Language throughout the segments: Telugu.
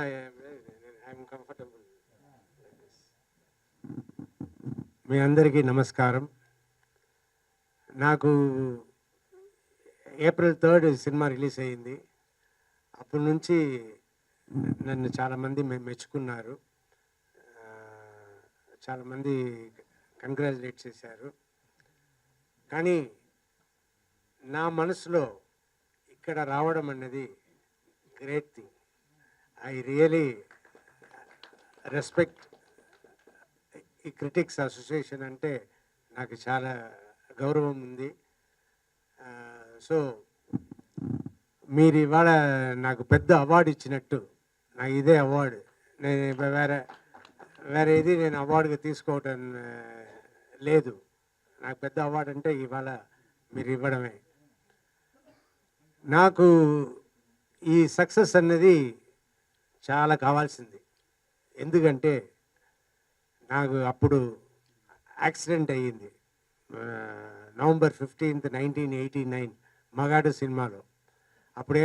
I'm comfortable. మీ అందరికీ నమస్కారం. నాకు ఏప్రిల్ 3 సినిమా రిలీజ్ అయ్యింది. అప్పటి నుంచి నన్ను చాలామంది మెచ్చుకున్నారు. చాలామంది కంగ్రాచులేట్ చేశారు. కానీ నా మనసులో ఇక్కడ రావడం అన్నది great thing. I really respect ఈ క్రిటిక్స్ అసోసియేషన్ అంటే నాకు చాలా గౌరవం ఉంది. సో మీరు ఇవాళ నాకు పెద్ద అవార్డు ఇచ్చినట్టు, నాకు ఇదే అవార్డు. నేను వేరే ఇది నేను అవార్డుగా తీసుకోవటం లేదు. నాకు పెద్ద అవార్డు అంటే ఇవాళ మీరు ఇవ్వడమే. నాకు ఈ సక్సెస్ అన్నది చాలా కావాల్సింది. ఎందుకంటే నాకు అప్పుడు యాక్సిడెంట్ అయ్యింది. నవంబర్ 15, 1989 మగాడు సినిమాలో. అప్పుడు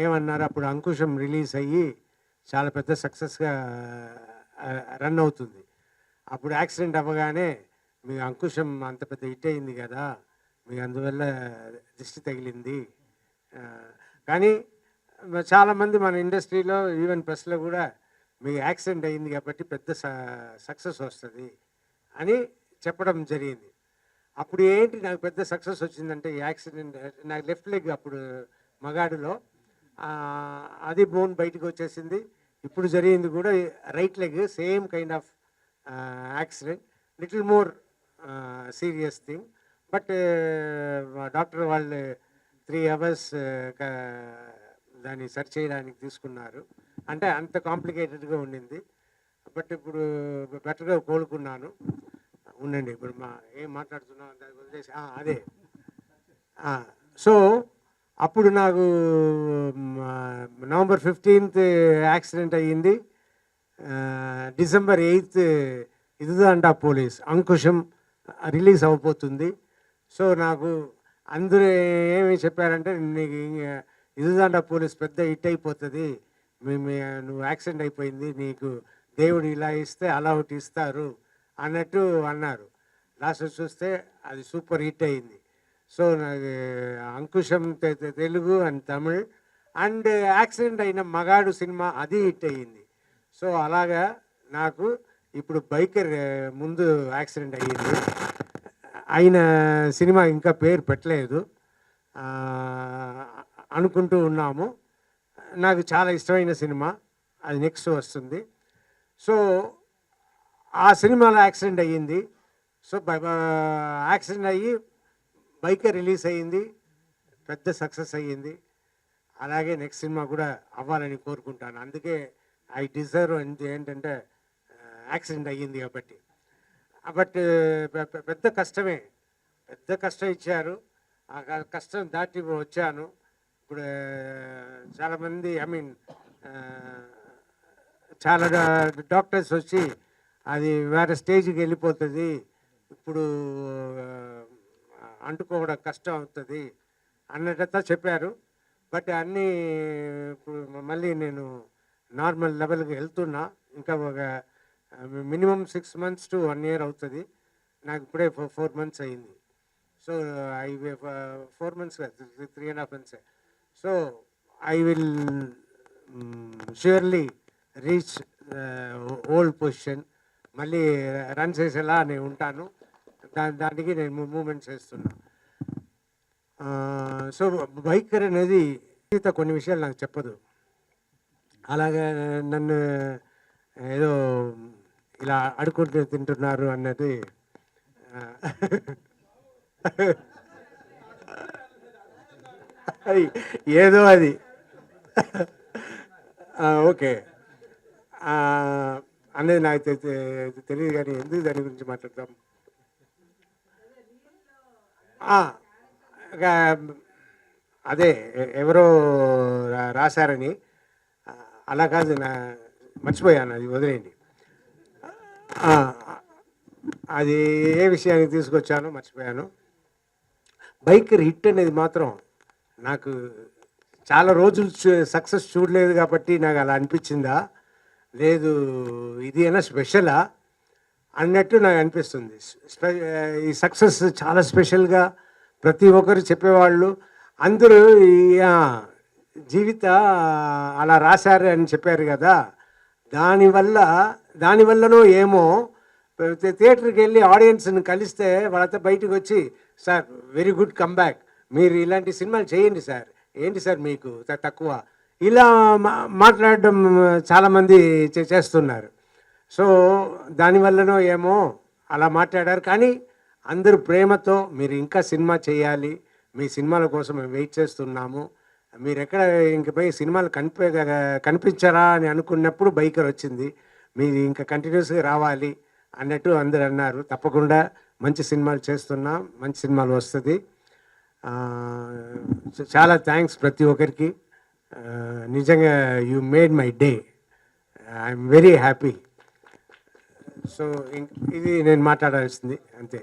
ఏమన్నారు, అప్పుడు అంకుశం రిలీజ్ అయ్యి చాలా పెద్ద సక్సెస్గా రన్ అవుతుంది. అప్పుడు యాక్సిడెంట్ అవ్వగానే మీకు అంకుశం అంత పెద్ద హిట్ అయింది కదా, మీకు అందువల్ల దిష్టి తగిలింది. కానీ చాలామంది మన ఇండస్ట్రీలో ఈవెన్ ప్రెస్లో కూడా మీకు యాక్సిడెంట్ అయింది కాబట్టి పెద్ద సక్సెస్ వస్తుంది అని చెప్పడం జరిగింది. అప్పుడు ఏంటి నాకు పెద్ద సక్సెస్ వచ్చిందంటే, ఈ యాక్సిడెంట్ నాకు లెఫ్ట్ లెగ్ అప్పుడు మగాడులో అది బోన్ బయటకు వచ్చేసింది. ఇప్పుడు జరిగింది కూడా right leg, same kind of accident, little more serious thing. But doctor వాళ్ళు 3 hours దాన్ని సర్చ్ చేయడానికి తీసుకున్నారు. అంటే అంత కాంప్లికేటెడ్గా ఉండింది. బట్ ఇప్పుడు బెటర్గా కోలుకున్నాను. ఉండండి, ఇప్పుడు ఏం మాట్లాడుతున్నాం దాని వదిలేసి అదే. సో అప్పుడు నాకు నవంబర్ 15 యాక్సిడెంట్ అయ్యింది. డిసెంబర్ 8 ఇదుదండా పోలీస్ అంకుశం రిలీజ్ అయిపోతుంది. సో నాకు అందరూ ఏమి చెప్పారంటే, నీకు ఇదుదండా పోలీస్ పెద్ద హిట్ అయిపోతుంది, నువ్వు యాక్సిడెంట్ అయిపోయింది, నీకు దేవుడు ఇలా ఇస్తే అలా ఒకటి ఇస్తారు అన్నట్టు అన్నారు. లాస్ట్ చూస్తే అది సూపర్ హిట్ అయింది. సో నాకు Ankusham Telugu and Tamil and accident అయిన మగాడు సినిమా అది హిట్ అయ్యింది. సో అలాగా నాకు ఇప్పుడు బైకర్ ముందు యాక్సిడెంట్ అయ్యింది. అయిన సినిమా ఇంకా పేరు పెట్టలేదు, అనుకుంటూ ఉన్నాము. నాకు చాలా ఇష్టమైన సినిమా, అది నెక్స్ట్ వస్తుంది. సో ఆ సినిమాలో యాక్సిడెంట్ అయ్యింది. సో యాక్సిడెంట్ అయ్యి బైకర్ రిలీజ్ అయ్యింది, పెద్ద సక్సెస్ అయ్యింది. అలాగే నెక్స్ట్ సినిమా కూడా అవ్వాలని కోరుకుంటాను. అందుకే ఐ డిజర్వ్ ఏంటంటే యాక్సిడెంట్ అయ్యింది కాబట్టి. బట్ పెద్ద కష్టమే, పెద్ద కష్టం ఇచ్చారు. ఆ కష్టం దాటి వచ్చాను. ఇప్పుడు చాలామంది చాలా డాక్టర్స్ వచ్చి అది వేరే స్టేజ్కి వెళ్ళిపోతుంది, ఇప్పుడు అంటుకోవడం కష్టం అవుతుంది అన్నట్టు చెప్పారు. బట్ అన్నీ ఇప్పుడు మళ్ళీ నేను నార్మల్ లెవెల్కి వెళ్తున్నా. ఇంకా ఒక మినిమం 6 months to 1 year అవుతుంది. నాకు ఇప్పుడే 4 months అయింది. So 4 months 3.5 months. So I will surely reach old position. మళ్ళీ రన్ చేసేలా నేను ఉంటాను. దానికి నేను మూమెంట్స్ చేస్తున్నా. సో బైకర్ అనేది కొన్ని విషయాలు నాకు చెప్పదు. అలాగే నన్ను ఏదో ఇలా అడుక్కుంటూ తింటున్నారు అన్నది ఏదో అది ఓకే అనేది నాకు తెలియదు. కానీ ఎందుకు దాని గురించి మాట్లాడతాం? అదే ఎవరో రాశారని అలా కాదు, మర్చిపోయాను, అది వదిలేయండి. అది ఏ విషయానికి తీసుకొచ్చానో మర్చిపోయాను. బైకర్ హిట్ అనేది మాత్రం నాకు చాలా రోజులు సక్సెస్ చూడలేదు కాబట్టి నాకు అలా అనిపించిందా, లేదు ఇది అయినా స్పెషలా అన్నట్టు నాకు అనిపిస్తుంది. ఈ సక్సెస్ చాలా స్పెషల్గా ప్రతి ఒక్కరు చెప్పేవాళ్ళు అందరూ జీవిత అలా రాశారు అని చెప్పారు కదా, దానివల్లనో ఏమో థియేటర్కి వెళ్ళి ఆడియన్స్ని కలిస్తే వాళ్ళతో బయటకు వచ్చి, సార్ వెరీ గుడ్ కమ్బ్యాక్, మీరు ఇలాంటి సినిమాలు చేయండి సార్, ఏంటి సార్ మీకు తక్కువ, ఇలా మాట్లాడడం చాలామంది చేస్తున్నారు. సో దానివల్లనో ఏమో అలా మాట్లాడారు. కానీ అందరూ ప్రేమతో మీరు ఇంకా సినిమా చేయాలి, మీ సినిమాల కోసం మేము వెయిట్ చేస్తున్నాము, మీరు ఎక్కడ ఇంక పోయి సినిమాలు కనిపించరా అని అనుకున్నప్పుడు బైకర్ వచ్చింది, మీరు ఇంకా కంటిన్యూస్గా రావాలి అన్నట్టు అందరు అన్నారు. తప్పకుండా మంచి సినిమాలు చేస్తున్నా, మంచి సినిమాలు వస్తుంది. చాలా థ్యాంక్స్ ప్రతి ఒక్కరికి. నిజంగా you made my day, I'm very happy. So ఇది నేను మాట్లాడాల్సింది అంతే.